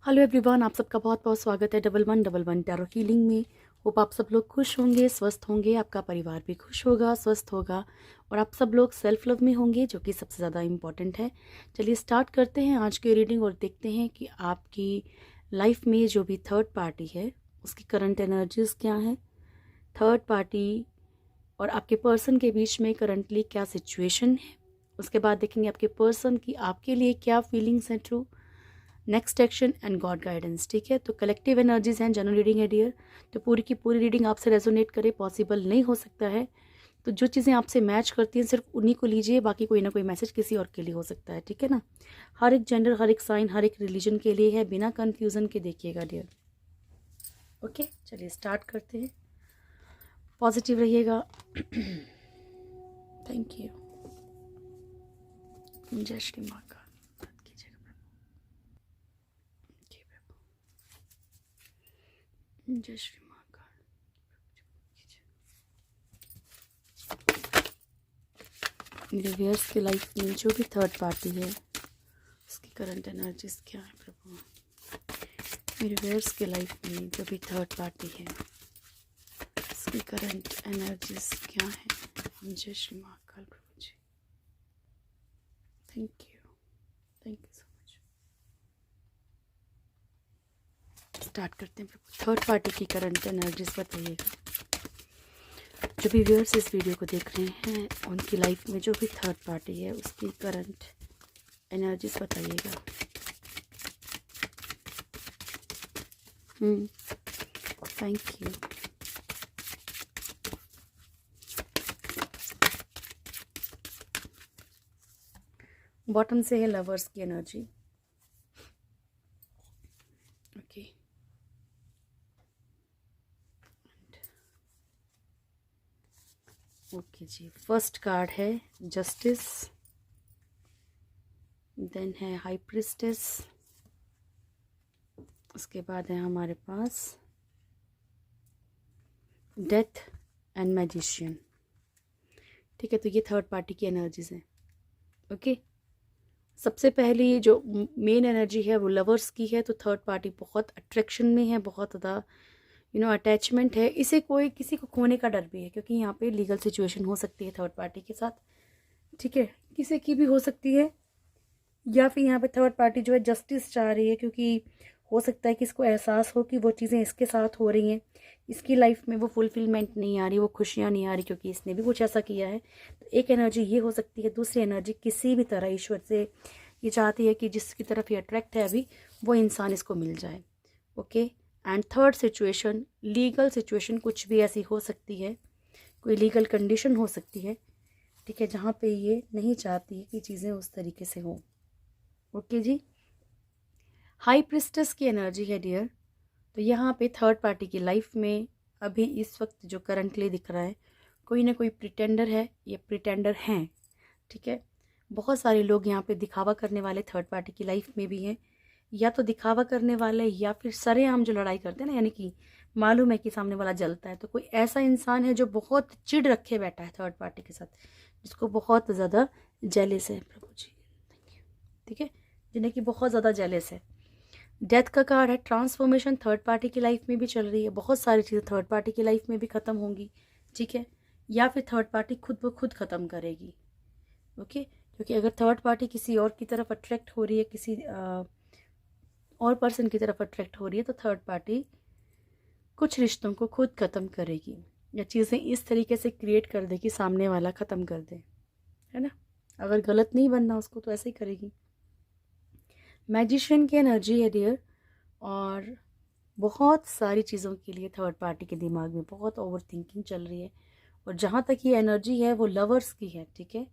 Hello everyone, आप सबका बहुत बहुत स्वागत है डबल वन टैरो हीलिंग में। होप आप सब लोग खुश होंगे, स्वस्थ होंगे, आपका परिवार भी खुश होगा, स्वस्थ होगा और आप सब लोग सेल्फ लव में होंगे, जो कि सबसे ज़्यादा इम्पॉर्टेंट है। चलिए स्टार्ट करते हैं आज की रीडिंग और देखते हैं कि आपकी लाइफ में जो भी थर्ड पार्टी है उसकी करंट एनर्जीज क्या हैं, थर्ड पार्टी और आपके पर्सन के बीच में करंटली क्या सिचुएशन है। उसके बाद देखेंगे आपके पर्सन की आपके लिए क्या फीलिंग्स हैं true, next action and God guidance. ठीक है, तो कलेक्टिव एनर्जीज हैं, जनरल रीडिंग है डियर। तो पूरी की पूरी रीडिंग आपसे रेजोनेट करे पॉसिबल नहीं हो सकता है, तो जो चीज़ें आपसे मैच करती हैं सिर्फ उन्हीं को लीजिए, बाकी कोई ना कोई मैसेज किसी और के लिए हो सकता है। ठीक है ना, हर एक जेंडर, हर एक साइन, हर एक रिलीजन के लिए है, बिना कन्फ्यूजन के देखिएगा डियर। ओके, चलिए स्टार्ट करते हैं। पॉजिटिव रहिएगा। Thank you. जय श्री माँ का जय श्री माँ का। मेरे व्यूअर्स की लाइफ में जो भी थर्ड पार्टी है उसकी करंट एनर्जीज क्या है प्रभु। मेरे व्यूअर्स की लाइफ में जो भी थर्ड पार्टी है उसकी करंट एनर्जीज क्या है। जय श्री महाकाल प्रभु जी, thank you so much. Start करते हैं प्रभु। थर्ड पार्टी की करंट एनर्जीज बताइएगा। जो भी व्यूअर्स इस वीडियो को देख रहे हैं उनकी लाइफ में जो भी थर्ड पार्टी है उसकी करंट एनर्जीज बताइएगा। Thank you. बॉटम से है लवर्स की एनर्जी। ओके, ओके जी। फर्स्ट कार्ड है जस्टिस, देन है हाई प्रिस्टेस, उसके बाद है हमारे पास डेथ एंड मैजिशियन। ठीक है, तो ये थर्ड पार्टी की एनर्जीज हैं। ओके, सबसे पहली जो मेन एनर्जी है वो लवर्स की है। तो थर्ड पार्टी बहुत अट्रैक्शन में है, बहुत ज़्यादा अटैचमेंट है, इसे कोई किसी को खोने का डर भी है, क्योंकि यहाँ पे लीगल सिचुएशन हो सकती है थर्ड पार्टी के साथ। ठीक है, किसी की भी हो सकती है, या फिर यहाँ पे थर्ड पार्टी जो है जस्टिस चाह रही है, क्योंकि हो सकता है कि इसको एहसास हो कि वो चीज़ें इसके साथ हो रही हैं, इसकी लाइफ में वो फुलफिलमेंट नहीं आ रही, वो खुशियाँ नहीं आ रही, क्योंकि इसने भी कुछ ऐसा किया है। तो एक एनर्जी ये हो सकती है। दूसरी एनर्जी किसी भी तरह ईश्वर से ये चाहती है कि जिसकी तरफ ये अट्रैक्ट है अभी वो इंसान इसको मिल जाए। Okay, and third situation legal situation, कुछ भी ऐसी हो सकती है, कोई लीगल कंडीशन हो सकती है। ठीक है, जहाँ पे ये नहीं चाहती कि चीज़ें उस तरीके से हों। ओके जी। हाई प्रिस्टेस की एनर्जी है डियर। तो यहाँ पे थर्ड पार्टी की लाइफ में अभी इस वक्त जो करंटली दिख रहा है, कोई ना कोई प्रिटेंडर है या प्रिटेंडर हैं। ठीक है, बहुत सारे लोग यहाँ पे दिखावा करने वाले थर्ड पार्टी की लाइफ में भी हैं, या तो दिखावा करने वाले या फिर सरेआम जो लड़ाई करते हैं ना, यानी कि मालूम है कि सामने वाला जलता है, तो कोई ऐसा इंसान है जो बहुत चिढ़ रखे बैठा है थर्ड पार्टी के साथ, जिसको बहुत ज़्यादा जेलिस है प्रभु जी। Thank you. ठीक है, जिन्हें कि बहुत ज़्यादा जेलिस है। डेथ का कार्ड है, ट्रांसफॉर्मेशन थर्ड पार्टी की लाइफ में भी चल रही है, बहुत सारी चीज़ें थर्ड पार्टी की लाइफ में भी ख़त्म होंगी। ठीक है, या फिर थर्ड पार्टी खुद ब खुद ख़त्म करेगी। ओके, क्योंकि अगर थर्ड पार्टी किसी और की तरफ अट्रैक्ट हो रही है, किसी और पर्सन की तरफ अट्रैक्ट हो रही है, तो थर्ड पार्टी कुछ रिश्तों को खुद ख़त्म करेगी, या चीज़ें इस तरीके से क्रिएट कर देगी सामने वाला ख़त्म कर दे, है ना। अगर गलत नहीं बनना उसको तो ऐसे ही करेगी। मैजिशियन की एनर्जी है डियर, और बहुत सारी चीज़ों के लिए थर्ड पार्टी के दिमाग में बहुत ओवर थिंकिंग चल रही है, और जहाँ तक ये एनर्जी है वो लवर्स की है। ठीक है,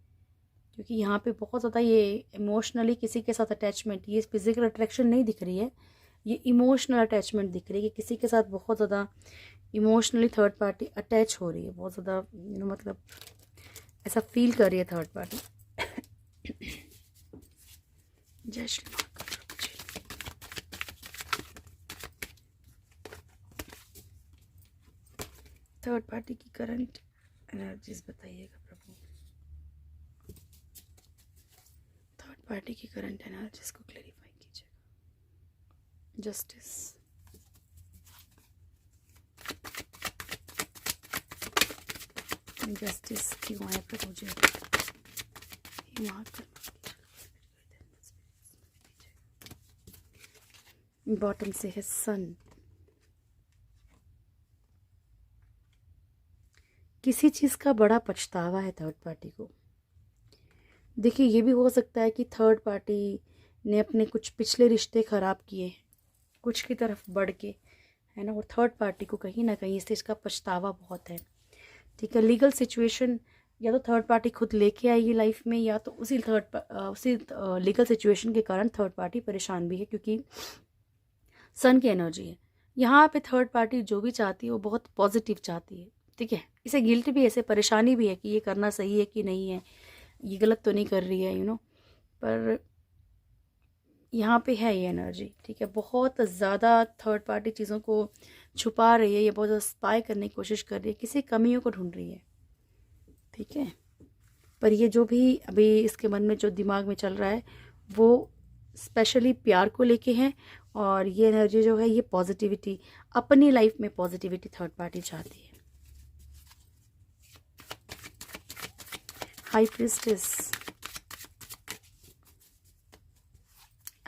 क्योंकि यहाँ पे बहुत ज़्यादा ये इमोशनली किसी के साथ अटैचमेंट, ये फिजिकल अट्रैक्शन नहीं दिख रही है, ये इमोशनल अटैचमेंट दिख रही है कि किसी के साथ बहुत ज़्यादा इमोशनली थर्ड पार्टी अटैच हो रही है, बहुत ज़्यादा मतलब ऐसा फील कर रही है थर्ड पार्टी। जय श्री महाकाल। थर्ड पार्टी की करंट एनर्जीज बताइएगा प्रभु। थर्ड पार्टी की करंट एनर्जीज को क्लेरिफाई कीजिएगा। जस्टिस, जस्टिस क्यों आया फिर मुझे? बॉटम से है सन। किसी चीज़ का बड़ा पछतावा है थर्ड पार्टी को। देखिए, ये भी हो सकता है कि थर्ड पार्टी ने अपने कुछ पिछले रिश्ते ख़राब किए कुछ की तरफ बढ़ के, है ना, और थर्ड पार्टी को कहीं ना कहीं इस चीज़ का पछतावा बहुत है। ठीक है, लीगल सिचुएशन या तो थर्ड पार्टी खुद लेके आएगी लाइफ में, या तो उसी लीगल सिचुएशन के कारण थर्ड पार्टी परेशान भी है, क्योंकि सन की एनर्जी है यहाँ पे। थर्ड पार्टी जो भी चाहती है वो बहुत पॉजिटिव चाहती है। ठीक है, इसे गिल्ट भी है, इसे परेशानी भी है कि ये करना सही है कि नहीं है, ये गलत तो नहीं कर रही है, पर यहाँ पे है ये एनर्जी। ठीक है, बहुत ज़्यादा थर्ड पार्टी चीज़ों को छुपा रही है, ये बहुत ज़्यादा स्पाई करने की कोशिश कर रही है, किसी कमियों को ढूंढ रही है। ठीक है, पर ये जो भी अभी इसके मन में जो दिमाग में चल रहा है वो स्पेशली प्यार को लेके है, और ये एनर्जी जो है ये पॉजिटिविटी, अपनी लाइफ में पॉजिटिविटी थर्ड पार्टी चाहती है। High priestess,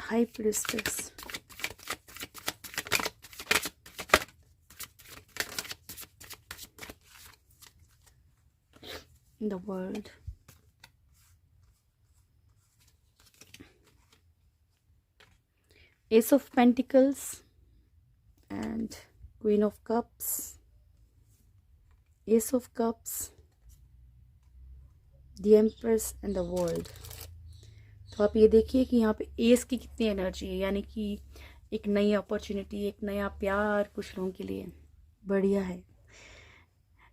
high priestess, the world, Ace of Pentacles and Queen of Cups, Ace of Cups, The Empress and the World। तो आप ये देखिए कि यहाँ पे एस की कितनी एनर्जी है, यानी कि एक नई अपॉर्चुनिटी, एक नया प्यार कुछ लोगों के लिए बढ़िया है।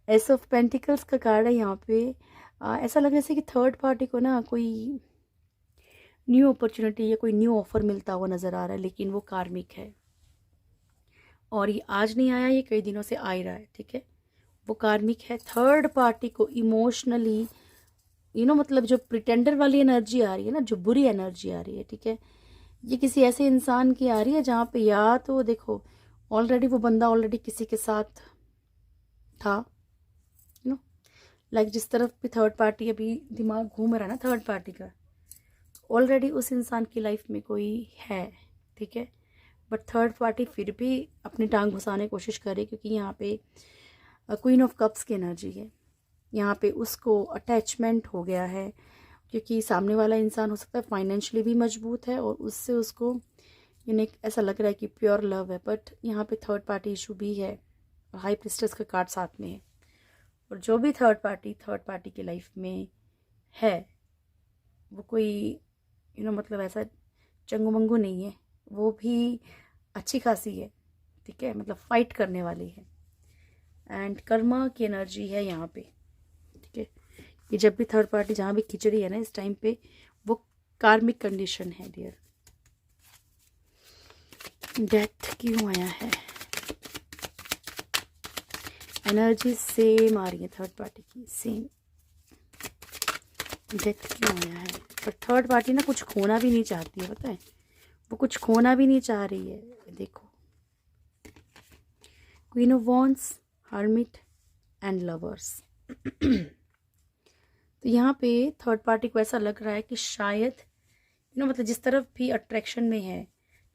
एस ऑफ पेंटिकल्स का कार्ड है यहाँ पे। ऐसा लग रहा है कि थर्ड पार्टी को ना कोई न्यू अपॉर्चुनिटी या कोई न्यू ऑफर मिलता हुआ नज़र आ रहा है, लेकिन वो कार्मिक है और ये आज नहीं आया, ये कई दिनों से आ ही रहा है। ठीक है, वो कार्मिक है। थर्ड पार्टी को इमोशनली मतलब जो प्रिटेंडर वाली एनर्जी आ रही है ना, जो बुरी एनर्जी आ रही है, ठीक है, ये किसी ऐसे इंसान की आ रही है जहाँ पे या तो देखो ऑलरेडी वो बंदा ऑलरेडी किसी के साथ था, लाइक जिस तरफ भी थर्ड पार्टी अभी दिमाग घूम रहा है ना थर्ड पार्टी का, ऑलरेडी उस इंसान की लाइफ में कोई है। ठीक है, बट थर्ड पार्टी फिर भी अपनी टांग घुसाने की कोशिश करे, क्योंकि यहाँ पे क्वीन ऑफ कप्स की एनर्जी है। यहाँ पे उसको अटैचमेंट हो गया है, क्योंकि सामने वाला इंसान हो सकता है फाइनेंशियली भी मजबूत है और उससे उसको ऐसा लग रहा है कि प्योर लव है, बट यहाँ पे थर्ड पार्टी इशू भी है। हाई प्रिस्टेस का कार्ड साथ में है, और जो भी थर्ड पार्टी की लाइफ में है वो कोई मतलब ऐसा चंगू मंगू नहीं है, वो भी अच्छी खासी है। ठीक है, मतलब फाइट करने वाली है, एंड कर्मा की एनर्जी है यहाँ पे। ठीक है, ये जब भी थर्ड पार्टी जहाँ भी खिचड़ी है ना इस टाइम पे, वो कार्मिक कंडीशन है डियर। डेथ क्यों आया है? एनर्जी सेम आ रही है थर्ड पार्टी की, सेम। डेथ क्यों आया है? पर थर्ड पार्टी ना कुछ खोना भी नहीं चाहती है, पता है, वो कुछ खोना भी नहीं चाह रही है। देखो, queen of wands, hermit and lovers. तो यहाँ पे थर्ड पार्टी को ऐसा लग रहा है कि शायद मतलब जिस तरफ भी अट्रैक्शन में है,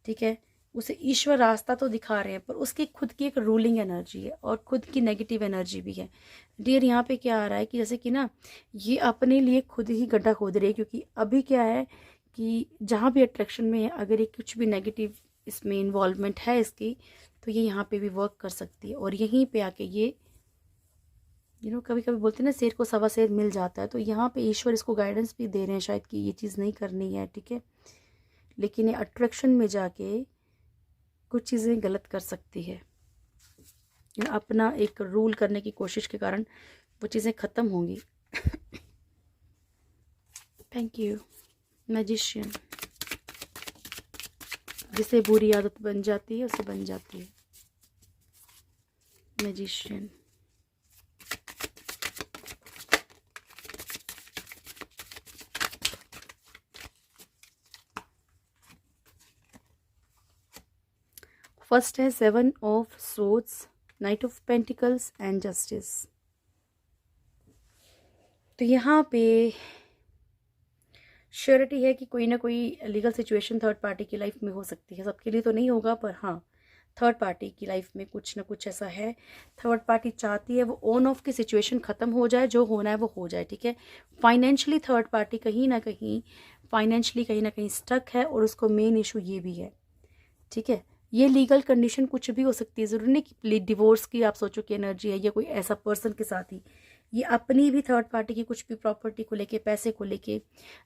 ठीक है, उसे ईश्वर रास्ता तो दिखा रहे हैं, पर उसकी खुद की एक रूलिंग एनर्जी है और खुद की नेगेटिव एनर्जी भी है डियर। यहाँ पे क्या आ रहा है कि जैसे कि ना ये अपने लिए खुद ही गड्ढा खोद रही है, क्योंकि अभी क्या है कि जहाँ भी अट्रैक्शन में है, अगर ये कुछ भी नेगेटिव इसमें इन्वॉल्वमेंट है इसकी, तो ये यहाँ पे भी वर्क कर सकती है, और यहीं पे आके ये कभी कभी बोलते हैं ना शेर को सवा शेर मिल जाता है, तो यहाँ पे ईश्वर इसको गाइडेंस भी दे रहे हैं शायद कि ये चीज़ नहीं करनी है। ठीक है, लेकिन ये अट्रैक्शन में जाके कुछ चीज़ें गलत कर सकती है, अपना एक रूल करने की कोशिश के कारण वो चीज़ें ख़त्म होंगी। Thank you. मैजिशियन, जिसे बुरी आदत बन जाती है उसे बन जाती है। मैजिशियन, फर्स्ट है 7 of swords, night of pentacles and justice. तो यहाँ पे श्योरिटी है कि कोई ना कोई लीगल सिचुएशन थर्ड पार्टी की लाइफ में हो सकती है। सबके लिए तो नहीं होगा, पर हाँ, थर्ड पार्टी की लाइफ में कुछ ना कुछ ऐसा है। थर्ड पार्टी चाहती है वो ऑन ऑफ की सिचुएशन ख़त्म हो जाए, जो होना है वो हो जाए, ठीक है। फाइनेंशियली थर्ड पार्टी कहीं ना कहीं स्टक है, और उसको मेन इशू ये भी है, ठीक है। ये लीगल कंडीशन कुछ भी हो सकती है, ज़रूरी नहीं कि डिवोर्स की आप सोचो कि एनर्जी है, या कोई ऐसा पर्सन के साथ ही। ये अपनी भी थर्ड पार्टी की कुछ भी प्रॉपर्टी को लेके, पैसे को लेके,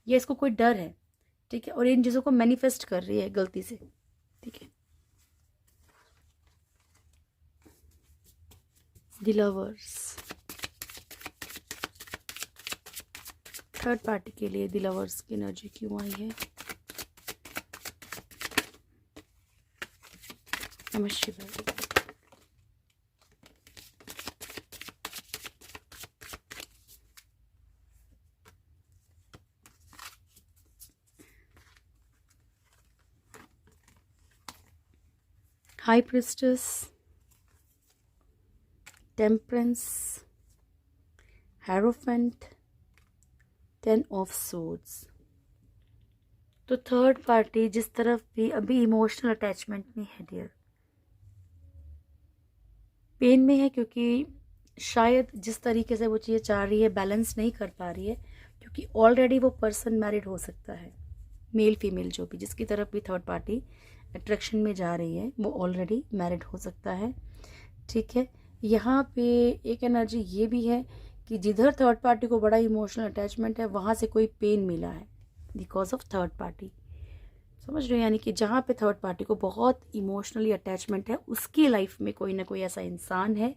या इसको कोई डर है, ठीक है, और इन चीज़ों को मैनिफेस्ट कर रही है गलती से, ठीक है। द लवर्स, थर्ड पार्टी के लिए द लवर्स की एनर्जी क्यों आई है? नमः शिवाय। High priestess, temperance, hierophant, 10 of swords. तो थर्ड पार्टी जिस तरफ भी अभी इमोशनल अटैचमेंट में है डियर, पेन में है, क्योंकि शायद जिस तरीके से वो चीज़ें चाह रही है बैलेंस नहीं कर पा रही है, क्योंकि ऑलरेडी वो पर्सन मैरिड हो सकता है, मेल फीमेल जो भी जिसकी तरफ भी थर्ड पार्टी अट्रैक्शन में जा रही है वो ऑलरेडी मैरिड हो सकता है, ठीक है। यहाँ पे एक एनर्जी ये भी है कि जिधर थर्ड पार्टी को बड़ा इमोशनल अटैचमेंट है वहाँ से कोई पेन मिला है बिकॉज ऑफ थर्ड पार्टी, समझ रहे हो। यानी कि जहाँ पे थर्ड पार्टी को बहुत इमोशनली अटैचमेंट है, उसकी लाइफ में कोई ना कोई ऐसा इंसान है।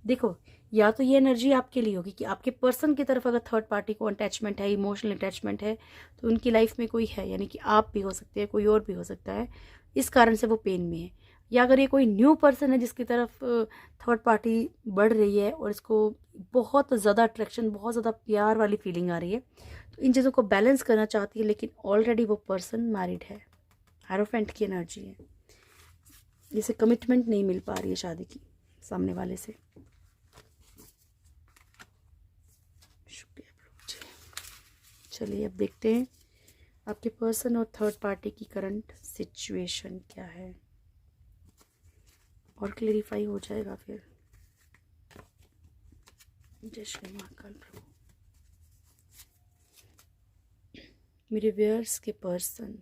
देखो, या तो ये एनर्जी आपके लिए होगी कि आपके पर्सन की तरफ अगर थर्ड पार्टी को अटैचमेंट है, इमोशनल अटैचमेंट है, तो उनकी लाइफ में कोई है, यानी कि आप भी हो सकते हैं, कोई और भी हो सकता है, इस कारण से वो पेन में है। या अगर ये कोई न्यू पर्सन है जिसकी तरफ थर्ड पार्टी बढ़ रही है और इसको बहुत ज़्यादा अट्रैक्शन, बहुत ज़्यादा प्यार वाली फीलिंग आ रही है, तो इन चीज़ों को बैलेंस करना चाहती है, लेकिन ऑलरेडी वो पर्सन मैरिड है। हेरोफेंट की एनर्जी है, जिसे कमिटमेंट नहीं मिल पा रही है शादी की सामने वाले से। शुक्रिया प्रभु जी। चलिए अब देखते हैं आपके पर्सन और थर्ड पार्टी की करंट सिचुएशन क्या है, और क्लेरिफाई हो जाएगा फिर। जय श्री महाकाल प्रभु। मेरे व्यूअर्स के पर्सन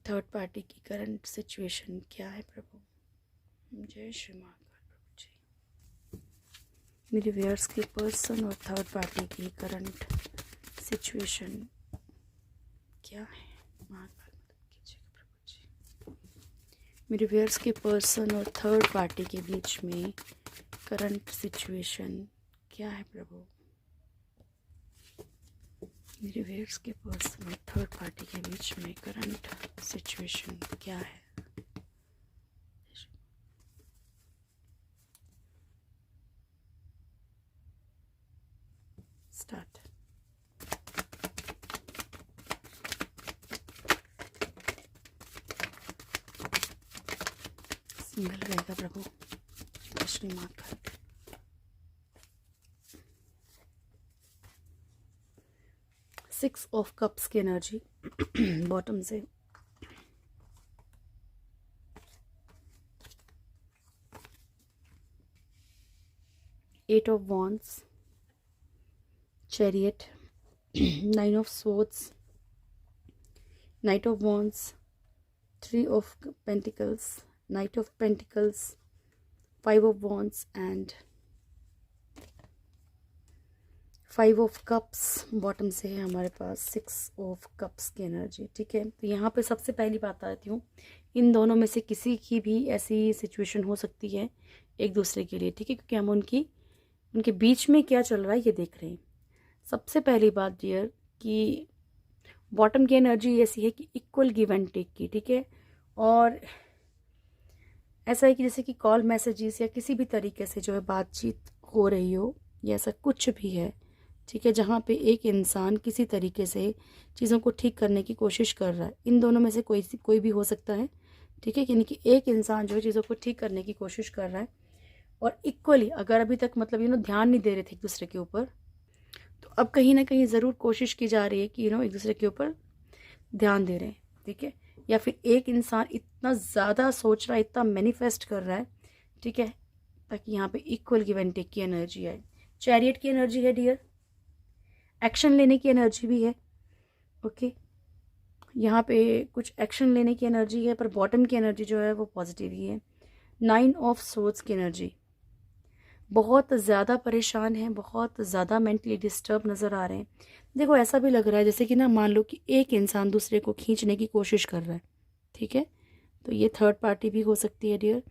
थर्ड पार्टी की करंट सिचुएशन क्या है प्रभु? जय श्री महाकाल प्रभु जी। मेरे व्यूअर्स के पर्सन और थर्ड पार्टी की करंट सिचुएशन क्या है? महाकाल मदद कीजिएगा प्रभु जी। मेरे व्यूअर्स के पर्सन और थर्ड पार्टी के बीच में करंट सिचुएशन क्या है प्रभु? मेरे व्यूअर्स के पर्सन और थर्ड पार्टी के बीच में करंट सिचुएशन क्या है? स्टार्ट। सिंगल रहेगा प्रभु, श्री माता। सिक्स ऑफ कप्स की एनर्जी बॉटम से, eight of wands, chariot, nine of swords, knight of wands, three of pentacles, knight of pentacles, five of wands and five of cups. Bottom से है हमारे पास six of cups की energy, ठीक है। तो यहाँ पे सबसे पहली बात आती हूँ, इन दोनों में से किसी की भी ऐसी सिचुएशन हो सकती है एक दूसरे के लिए, ठीक है, क्योंकि हम उनके बीच में क्या चल रहा है ये देख रहे हैं। सबसे पहली बात डियर कि बॉटम की एनर्जी ऐसी है कि इक्वल गिव एंड टेक की, ठीक है, और ऐसा है कि जैसे कि कॉल मैसेजेस या किसी भी तरीके से जो है बातचीत हो रही हो, या ऐसा कुछ भी है, ठीक है, जहाँ पे एक इंसान किसी तरीके से चीज़ों को ठीक करने की कोशिश कर रहा है। इन दोनों में से कोई भी हो सकता है, ठीक है, यानी कि एक इंसान जो है चीज़ों को ठीक करने की कोशिश कर रहा है, और इक्वली अगर अभी तक मतलब ध्यान नहीं दे रहे थे एक दूसरे के ऊपर, तो अब कहीं ना कहीं ज़रूर कोशिश की जा रही है कि एक दूसरे के ऊपर ध्यान दे रहे हैं। ठीक है, या फिर एक इंसान इतना ज़्यादा सोच रहा है, इतना मैनिफेस्ट कर रहा है, ठीक है, ताकि यहाँ पे इक्वल गिव एंड टेक की एनर्जी आए। चैरियट की एनर्जी है डियर, एक्शन लेने की एनर्जी भी है। ओके, यहाँ पे कुछ एक्शन लेने की एनर्जी है, पर बॉटम की एनर्जी जो है वो पॉजिटिव ही है। 9 ऑफ सोर्ड्स की एनर्जी, बहुत ज़्यादा परेशान है, बहुत ज़्यादा मेंटली डिस्टर्ब नज़र आ रहे हैं। देखो ऐसा भी लग रहा है जैसे कि ना, मान लो कि एक इंसान दूसरे को खींचने की कोशिश कर रहा है। ठीक है, तो ये थर्ड पार्टी भी हो सकती है डियर,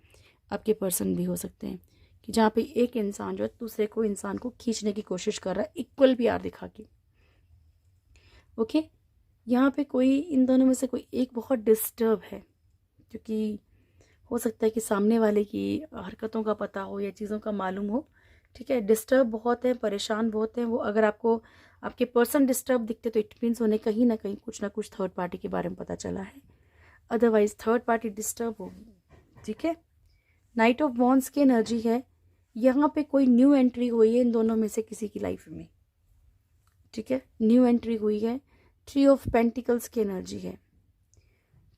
आपके पर्सन भी हो सकते हैं, कि जहाँ पे एक इंसान जो है दूसरे को इंसान को खींचने की कोशिश कर रहा है, इक्वल प्यार दिखा के। ओके, यहाँ पे कोई इन दोनों में से कोई एक बहुत डिस्टर्ब है, क्योंकि हो सकता है कि सामने वाले की हरकतों का पता हो या चीज़ों का मालूम हो। ठीक है, डिस्टर्ब बहुत है, परेशान बहुत है वो। अगर आपको आपके पर्सन डिस्टर्ब दिखते तो इट मीन्स उन्हें कहीं ना कहीं कुछ ना कुछ थर्ड पार्टी के बारे में पता चला है, अदरवाइज थर्ड पार्टी डिस्टर्ब होगी। ठीक है, नाइट ऑफ वॉन्ड्स की एनर्जी है, यहाँ पे कोई न्यू एंट्री हुई है इन दोनों में से किसी की लाइफ में। ठीक है, न्यू एंट्री हुई है। ट्री ऑफ पेंटिकल्स की एनर्जी है,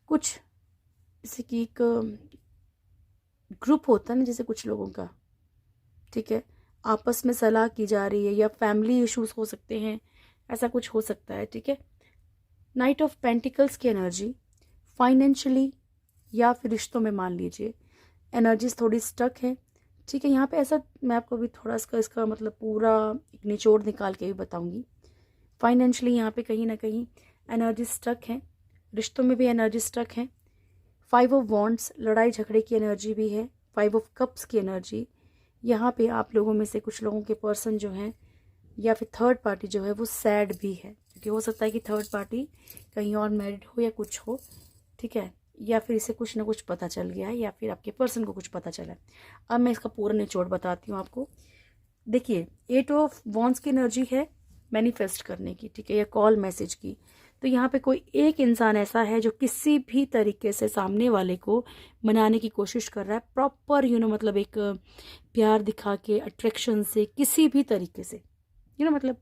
कुछ जैसे कि एक ग्रुप होता है ना जैसे कुछ लोगों का, ठीक है, आपस में सलाह की जा रही है, या फैमिली इश्यूज हो सकते हैं, ऐसा कुछ हो सकता है। ठीक है, नाइट ऑफ पेंटिकल्स की एनर्जी, फाइनेंशियली या फिर रिश्तों में मान लीजिए एनर्जीज थोड़ी स्टक है। ठीक है, यहाँ पे ऐसा मैं आपको भी थोड़ा इसका मतलब पूरा एक निचोड़ निकाल के भी बताऊंगी। फाइनेंशियली यहाँ पे कहीं ना कहीं एनर्जी स्टक है, रिश्तों में भी एनर्जी स्टक है। 5 ऑफ वॉन्ड्स, लड़ाई झगड़े की एनर्जी भी है। 5 ऑफ कप्स की एनर्जी, यहाँ पे आप लोगों में से कुछ लोगों के पर्सन जो हैं या फिर थर्ड पार्टी जो है वो सैड भी है, क्योंकि हो सकता है कि थर्ड पार्टी कहीं और मैरिड हो या कुछ हो। ठीक है, या फिर इसे कुछ ना कुछ पता चल गया है, या फिर आपके पर्सन को कुछ पता चला है। अब मैं इसका पूरा निचोड़ बताती हूँ आपको। देखिए, 8 ऑफ वॉन्ड्स की एनर्जी है मैनिफेस्ट करने की, ठीक है, या कॉल मैसेज की। तो यहाँ पे कोई एक इंसान ऐसा है जो किसी भी तरीके से सामने वाले को मनाने की कोशिश कर रहा है, प्रॉपर मतलब एक प्यार दिखा के, अट्रैक्शन से, किसी भी तरीके से मतलब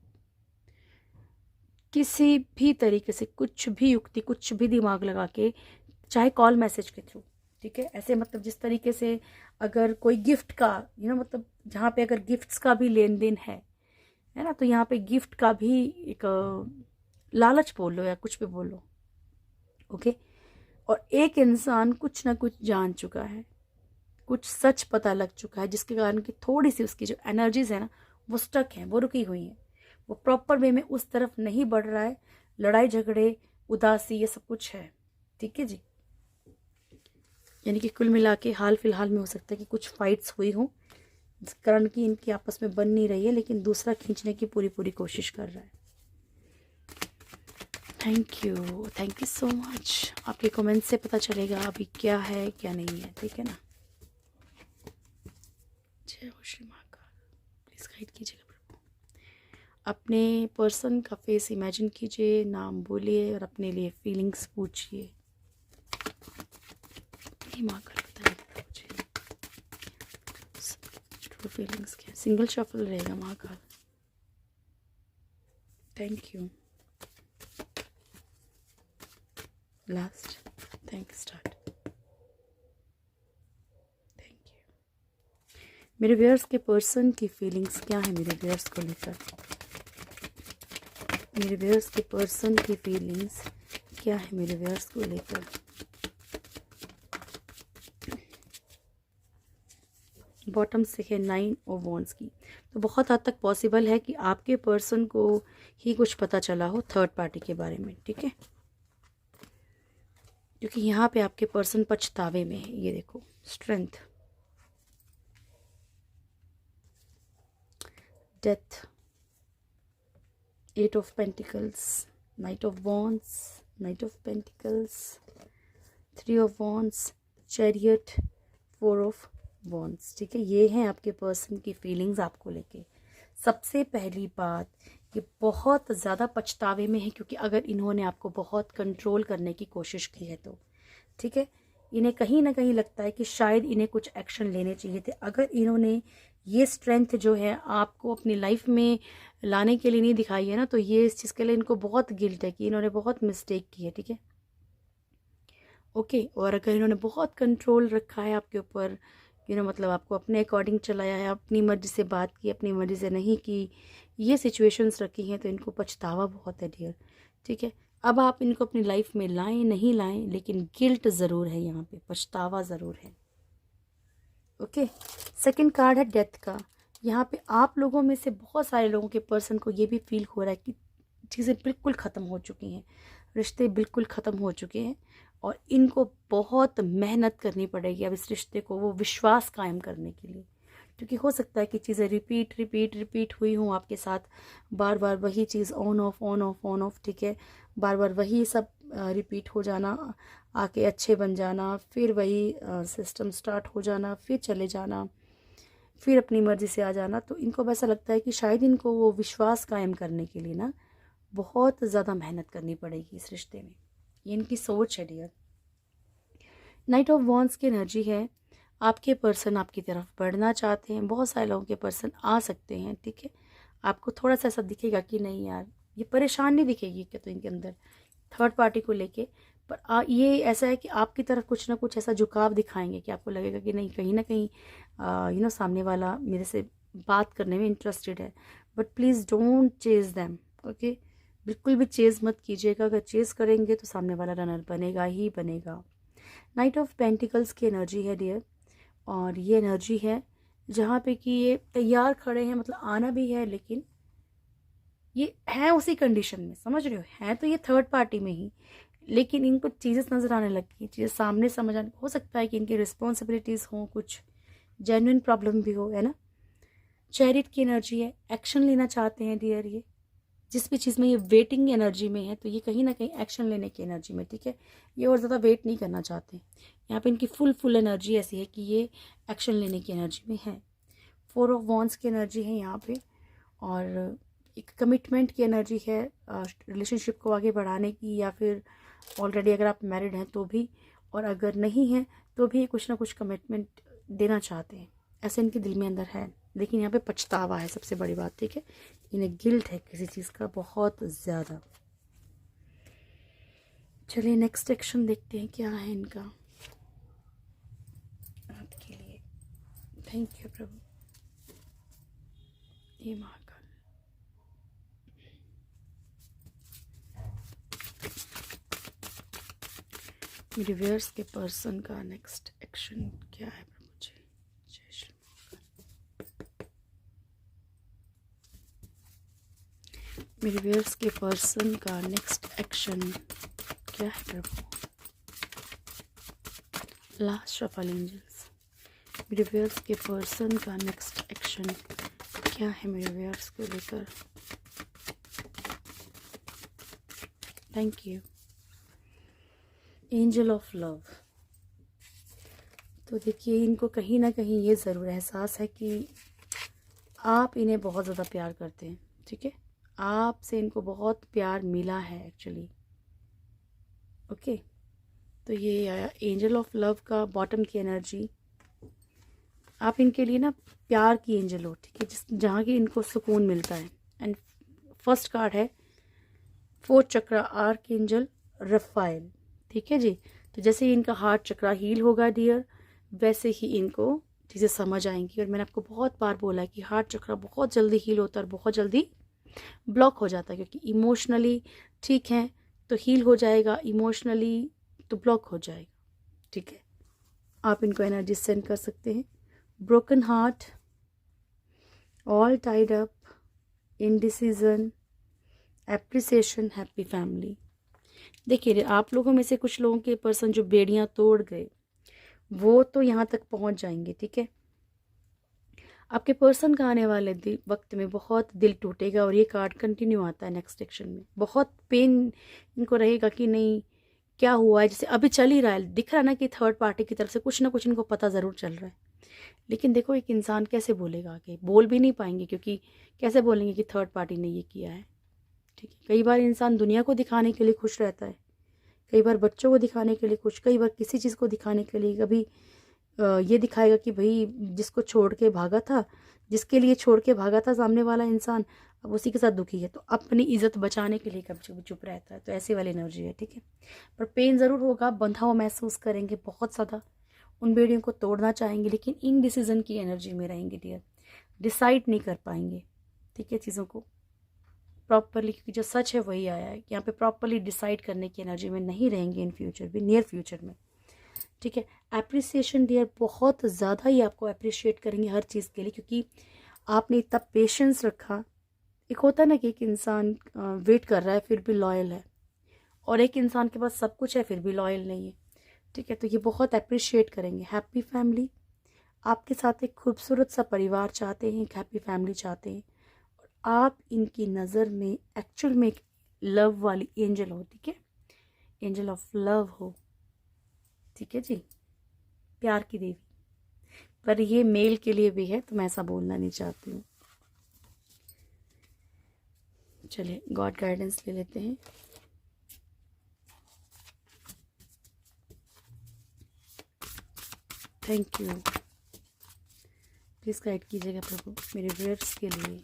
किसी भी तरीके से, कुछ भी युक्ति, कुछ भी दिमाग लगा के, चाहे कॉल मैसेज के थ्रू। ठीक है, ऐसे मतलब जिस तरीके से अगर कोई गिफ्ट का मतलब जहाँ पे अगर गिफ्ट्स का भी लेन देन है ना, तो यहाँ पे गिफ्ट का भी एक लालच बोल लो या कुछ भी बोल लो। ओके, और एक इंसान कुछ ना कुछ जान चुका है, कुछ सच पता लग चुका है, जिसके कारण कि थोड़ी सी उसकी जो एनर्जीज है ना वो स्टक है, वो रुकी हुई है, वो प्रॉपर वे में उस तरफ नहीं बढ़ रहा है। लड़ाई झगड़े, उदासी, ये सब कुछ है। ठीक है जी, यानी कि कुल मिला के हाल फिलहाल में हो सकता है कि कुछ फाइट्स हुई हो, जिस कारण कि इनकी आपस में बन नहीं रही है, लेकिन दूसरा खींचने की पूरी पूरी कोशिश कर रहा है। Thank you so much. आपके कमेंट से पता चलेगा अभी क्या है क्या नहीं है। ठीक है ना, जय हो श्री महाकाल, प्लीज़ गाइड कीजिएगा प्रभु। अपने पर्सन का फेस इमेजिन कीजिए, नाम बोलिए और अपने लिए फीलिंग्स पूछिए। महाकाल बताइए मुझे ट्रू फीलिंग्स क्या। सिंगल शफल रहेगा Mahakal. Thank you. Last, thank you, start. Thank you. मेरे व्यूअर्स के पर्सन की फीलिंग्स क्या है मेरे व्यूअर्स को लेकर? मेरे व्यूअर्स के पर्सन की फीलिंग्स क्या है मेरे व्यूअर्स को लेकर? बॉटम से है 9 ऑफ वॉन्ड्स की। तो बहुत हद तक पॉसिबल है कि आपके पर्सन को ही कुछ पता चला हो थर्ड पार्टी के बारे में। ठीक है, क्योंकि यहाँ पे आपके पर्सन पछतावे में है। ये देखो, strength, death, 8 of pentacles, knight of wands, night of pentacles, 3 of wands, chariot, 4 of wands. ठीक है, ये हैं आपके पर्सन की फीलिंग्स आपको लेके। सबसे पहली बात, ये बहुत ज़्यादा पछतावे में है, क्योंकि अगर इन्होंने आपको बहुत कंट्रोल करने की कोशिश की है तो। ठीक है, इन्हें कहीं ना कहीं लगता है कि शायद इन्हें कुछ एक्शन लेने चाहिए थे। अगर इन्होंने ये स्ट्रेंथ जो है आपको अपनी लाइफ में लाने के लिए नहीं दिखाई है ना, तो ये इस चीज़ के लिए इनको बहुत गिल्ट है कि इन्होंने बहुत मिस्टेक की है, ठीक है। ओके, और अगर इन्होंने बहुत कंट्रोल रखा है आपके ऊपर, मतलब आपको अपने अकॉर्डिंग चलाया है, अपनी मर्जी से बात की, अपनी मर्जी से नहीं की, ये सिचुएशंस रखी हैं, तो इनको पछतावा बहुत है डियर, ठीक है। अब आप इनको अपनी लाइफ में लाएं नहीं लाएं, लेकिन गिल्ट ज़रूर है यहाँ पे, पछतावा ज़रूर है। ओके, सेकंड कार्ड है डेथ का। यहाँ पे आप लोगों में से बहुत सारे लोगों के पर्सन को ये भी फील हो रहा है कि चीज़ें बिल्कुल ख़त्म हो चुकी हैं, रिश्ते बिल्कुल ख़त्म हो चुके हैं, और इनको बहुत मेहनत करनी पड़ेगी अब इस रिश्ते को वो विश्वास कायम करने के लिए। क्योंकि हो सकता है कि चीज़ें रिपीट रिपीट रिपीट हुई हों आपके साथ, बार बार वही चीज़ on off on off on off, ठीक है, बार बार वही सब रिपीट हो जाना, आके अच्छे बन जाना, फिर वही सिस्टम स्टार्ट हो जाना, फिर चले जाना, फिर अपनी मर्ज़ी से आ जाना। तो इनको वैसा लगता है कि शायद इनको वो विश्वास कायम करने के लिए ना बहुत ज़्यादा मेहनत करनी पड़ेगी इस रिश्ते में। ये इनकी सोच है डियर। नाइट ऑफ वॉन्ड्स की एनर्जी है, आपके पर्सन आपकी तरफ बढ़ना चाहते हैं, बहुत सारे लोगों के पर्सन आ सकते हैं, ठीक है। आपको थोड़ा सा ऐसा दिखेगा कि नहीं यार, ये परेशान नहीं दिखेगी क्या तो इनके अंदर थर्ड पार्टी को लेके, पर ये ऐसा है कि आपकी तरफ कुछ ना कुछ ऐसा झुकाव दिखाएंगे कि आपको लगेगा कि नहीं, कहीं ना कहीं सामने वाला मेरे से बात करने में इंटरेस्टेड है। But please don't chase them, okay, बिल्कुल भी चेज़ मत कीजिएगा। अगर चेज़ करेंगे तो सामने वाला रनर बनेगा ही बनेगा। नाइट ऑफ पेंटिकल्स की एनर्जी है डियर, और ये एनर्जी है जहाँ पे कि ये तैयार खड़े हैं, मतलब आना भी है, लेकिन ये है उसी कंडीशन में, समझ रहे हो, है तो ये थर्ड पार्टी में ही, लेकिन इनको चीज़ें नज़र आने लगती हैं, चीज़ें सामने समझ आने, हो सकता है कि इनकी रिस्पॉन्सिबिलिटीज़ हों, कुछ जेन्युइन प्रॉब्लम भी हो, है ना। चैरिट की एनर्जी है, एक्शन लेना चाहते हैं डियर, ये जिस भी चीज़ में ये वेटिंग एनर्जी में है, तो ये कहीं ना कहीं एक्शन लेने की एनर्जी में, ठीक है, ये और ज़्यादा वेट नहीं करना चाहते। यहाँ पे इनकी फुल एनर्जी ऐसी है कि ये एक्शन लेने की एनर्जी में है। 4 ऑफ वॉन्ड्स की एनर्जी है यहाँ पे, और एक कमिटमेंट की एनर्जी है, रिलेशनशिप को आगे बढ़ाने की, या फिर ऑलरेडी अगर आप मैरिड हैं तो भी, और अगर नहीं हैं तो भी कुछ ना कुछ कमिटमेंट देना चाहते हैं, ऐसे इनके दिल में अंदर है। लेकिन यहाँ पे पछतावा है सबसे बड़ी बात, ठीक है, इन्हें गिल्ट है किसी चीज़ का बहुत ज़्यादा। चलिए नेक्स्ट एक्शन देखते हैं क्या है इनका आपके लिए। थैंक यू प्रभु, ये महाकाल। मेरे व्यूअर्स के पर्सन का नेक्स्ट एक्शन क्या है प्रभु जी, जय श्री महाकाल। मेरे व्यूअर्स के पर्सन का नेक्स्ट एक्शन क्या है प्रभु। लास्ट ऑफ ऑल एंजल्स, मेरे व्यूअर्स के पर्सन का नेक्स्ट एक्शन क्या है मेरे व्यूअर्स को लेकर। Thank you angel of love. तो देखिए, इनको कहीं ना कहीं ये ज़रूर एहसास है कि आप इन्हें बहुत ज़्यादा प्यार करते हैं, ठीक है, आपसे इनको बहुत प्यार मिला है एक्चुअली, ओके। तो ये आया एंजल ऑफ लव का बॉटम की एनर्जी। आप इनके लिए ना प्यार की एंजल हो, ठीक है, जहाँ की इनको सुकून मिलता है। एंड फर्स्ट कार्ड है 4 चक्रा आर्क एंजल रफाइल, ठीक है जी। तो जैसे ही इनका हार्ट चक्रा हील होगा डियर, वैसे ही इनको चीज़ें समझ आएंगी। और मैंने आपको बहुत बार बोला है कि हार्ट चक्रा बहुत जल्दी हील होता है और बहुत जल्दी ब्लॉक हो जाता है, क्योंकि इमोशनली ठीक है तो हील हो जाएगा, इमोशनली तो ब्लॉक हो जाएगा, ठीक है। आप इनको एनर्जी सेंड कर सकते हैं। Broken heart, all tied up, indecision, appreciation, happy family. देखिए, आप लोगों में से कुछ लोगों के पर्सन जो बेड़ियां तोड़ गए वो तो यहाँ तक पहुँच जाएंगे, ठीक है। आपके पर्सन का आने वाले वक्त में बहुत दिल टूटेगा, और ये कार्ड कंटिन्यू आता है नेक्स्ट सेक्शन में। बहुत पेन इनको रहेगा कि नहीं क्या हुआ है, जैसे अभी चल ही रहा है, दिख रहा है ना कि थर्ड पार्टी की तरफ से कुछ ना कुछ इनको पता ज़रूर चल रहा है। लेकिन देखो, एक इंसान कैसे बोलेगा आगे, बोल भी नहीं पाएंगे, क्योंकि कैसे बोलेंगे कि थर्ड पार्टी ने ये किया है, ठीक है। कई बार इंसान दुनिया को दिखाने के लिए खुश रहता है, कई बार बच्चों को दिखाने के लिए कुछ, कई बार किसी चीज़ को दिखाने के लिए, कभी ये दिखाएगा कि भाई जिसको छोड़ के भागा था, जिसके लिए छोड़ के भागा था सामने वाला इंसान, अब उसी के साथ दुखी है, तो अपनी इज्जत बचाने के लिए कभी चुप रहता है। तो ऐसी वाली एनर्जी है, ठीक है। पर पेन ज़रूर होगा, बंधा हुआ महसूस करेंगे बहुत ज़्यादा, उन बेड़ियों को तोड़ना चाहेंगे, लेकिन इनडिसीजन की एनर्जी में रहेंगे डियर, डिसाइड नहीं कर पाएंगे, ठीक है, चीज़ों को प्रॉपरली, क्योंकि जो सच है वही आया है। यहाँ पे प्रॉपरली डिसाइड करने की एनर्जी में नहीं रहेंगे इन फ्यूचर भी, नियर फ्यूचर में, ठीक है। अप्रिसिएशन डियर, बहुत ज़्यादा ही आपको अप्रिशिएट करेंगे हर चीज़ के लिए, क्योंकि आपने इतना पेशेंस रखा। एक होता है ना कि एक इंसान वेट कर रहा है फिर भी लॉयल है, और एक इंसान के पास सब कुछ है फिर भी लॉयल नहीं है, ठीक है। तो ये बहुत अप्रिशिएट करेंगे। हैप्पी फैमिली, आपके साथ एक खूबसूरत सा परिवार चाहते हैं, एक हैप्पी फैमिली चाहते हैं, और आप इनकी नज़र में एक्चुअल में एक लव वाली एंजल हो, ठीक है, एंजल ऑफ लव हो, ठीक है जी, प्यार की देवी। पर ये मेल के लिए भी है, तो मैं ऐसा बोलना नहीं चाहती हूँ। चलिए गॉड गाइडेंस ले लेते हैं। थैंक यू, प्लीज़ गाइड कीजिएगा प्रभु मेरे व्यूअर्स के लिए,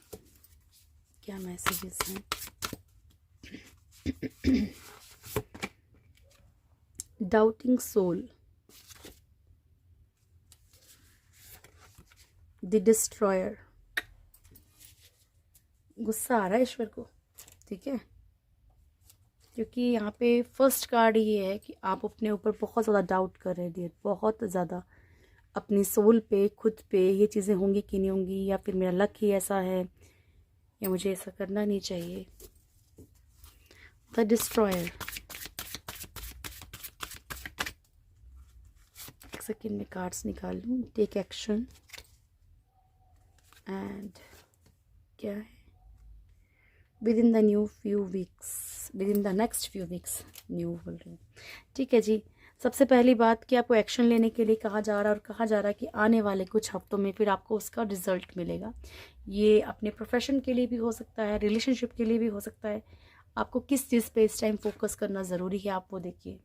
क्या मैसेजेस हैं। डाउटिंग सोल, द डिस्ट्रॉयर, गुस्सा आ रहा है ईश्वर को, ठीक है, क्योंकि यहाँ पे फर्स्ट कार्ड ये है कि आप अपने ऊपर बहुत ज़्यादा डाउट कर रहे हैं, बहुत ज़्यादा अपनी सोल पे, खुद पे, ये चीज़ें होंगी कि नहीं होंगी, या फिर मेरा लक ही ऐसा है, या मुझे ऐसा करना नहीं चाहिए। द डिस्ट्रॉयर, एक सेकेंड में कार्ड्स निकाल लूँ। टेक एक्शन, एंड क्या है, with in the new few weeks, with in the next few weeks, new बोल रही हूँ, ठीक है जी। सबसे पहली बात कि आपको एक्शन लेने के लिए कहा जा रहा है, और कहा जा रहा है कि आने वाले कुछ हफ्तों में फिर आपको उसका रिजल्ट मिलेगा। ये अपने प्रोफेशन के लिए भी हो सकता है, रिलेशनशिप के लिए भी हो सकता है। आपको किस चीज़ पे इस टाइम फोकस करना ज़रूरी है, आप वो देखिए,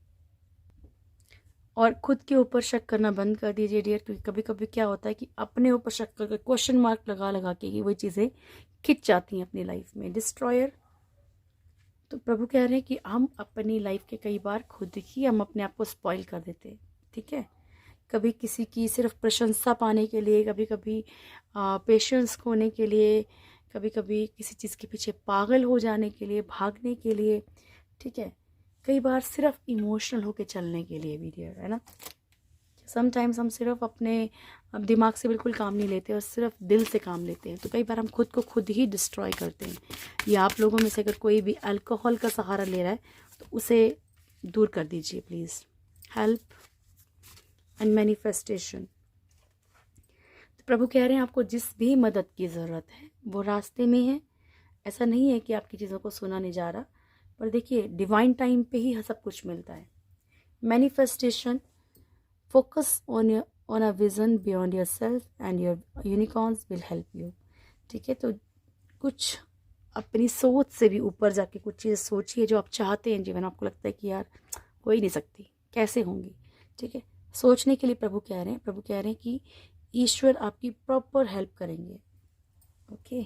और खुद के ऊपर शक करना बंद कर दीजिए डियर, क्योंकि कभी कभी क्या होता है कि अपने ऊपर शक करके क्वेश्चन मार्क लगा लगा के वही चीज़ें खिंच जाती हैं अपनी लाइफ में। डिस्ट्रॉयर, तो प्रभु कह रहे हैं कि हम अपनी लाइफ के कई बार खुद ही हम अपने आप को स्पॉइल कर देते हैं, ठीक है। कभी किसी की सिर्फ प्रशंसा पाने के लिए, कभी कभी पेशेंस खोने के लिए, कभी कभी किसी चीज़ के पीछे पागल हो जाने के लिए, भागने के लिए, ठीक है। कई बार सिर्फ इमोशनल होके चलने के लिए भी डियर, है ना। समटाइम्स हम सिर्फ अपने दिमाग से बिल्कुल काम नहीं लेते और सिर्फ दिल से काम लेते हैं, तो कई बार हम खुद को खुद ही डिस्ट्रॉय करते हैं। या आप लोगों में से अगर कोई भी अल्कोहल का सहारा ले रहा है तो उसे दूर कर दीजिए प्लीज़। हेल्प एंड मैनिफेस्टेशन, तो प्रभु कह रहे हैं आपको जिस भी मदद की ज़रूरत है वो रास्ते में है। ऐसा नहीं है कि आपकी चीज़ों को सुना नहीं जा रहा, पर देखिए डिवाइन टाइम पे ही सब कुछ मिलता है। Manifestation, focus on a vision beyond your self and your unicorns will help you, ठीक है। तो कुछ अपनी सोच से भी ऊपर जाके कुछ चीज़ सोचिए जो आप चाहते हैं जीवन, आपको लगता है कि यार हो ही नहीं सकती, कैसे होंगी, ठीक है। सोचने के लिए प्रभु कह रहे हैं कि ईश्वर आपकी प्रॉपर हेल्प करेंगे, ओके।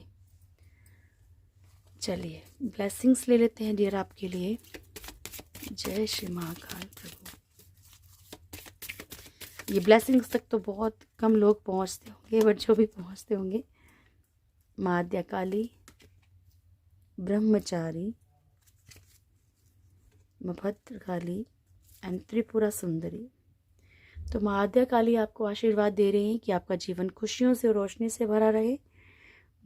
चलिए ब्लेसिंग्स ले लेते हैं डियर आपके लिए। जय श्री महाकाल प्रभु। ये ब्लेसिंग्स तक तो बहुत कम लोग पहुंचते होंगे, बट जो भी पहुंचते होंगे, माँ आद्या काली, ब्रह्मचारी, भद्रकाली एंड त्रिपुरा सुंदरी। तो माँ आद्या काली आपको आशीर्वाद दे रहे हैं कि आपका जीवन खुशियों से और रोशनी से भरा रहे।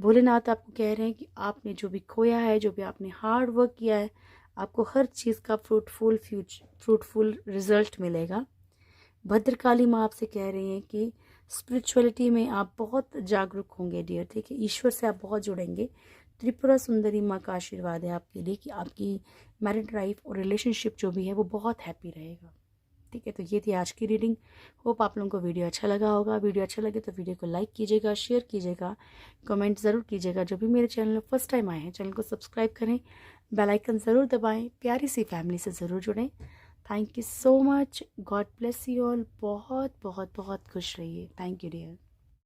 भोलेनाथ आपको कह रहे हैं कि आपने जो भी खोया है, जो भी आपने हार्ड वर्क किया है, आपको हर चीज़ का फ्रूटफुल रिजल्ट मिलेगा। भद्रकाली माँ आपसे कह रही हैं कि स्पिरिचुअलिटी में आप बहुत जागरूक होंगे डियर, ठीक है, ईश्वर से आप बहुत जुड़ेंगे। त्रिपुरा सुंदरी माँ का आशीर्वाद है आपके लिए कि आपकी मैरिड लाइफ और रिलेशनशिप जो भी है वो बहुत हैप्पी रहेगा, ठीक है। तो ये थी आज की रीडिंग। होप आप लोगों को वीडियो अच्छा लगा होगा। वीडियो अच्छा लगे तो वीडियो को लाइक कीजिएगा, शेयर कीजिएगा, कमेंट ज़रूर कीजिएगा। जो भी मेरे चैनल में फर्स्ट टाइम आए हैं चैनल को सब्सक्राइब करें, बेल आइकन ज़रूर दबाएं, प्यारी सी फैमिली से ज़रूर जुड़ें। Thank you so much, God bless you all. बहुत बहुत बहुत खुश रहिए। Thank you dear.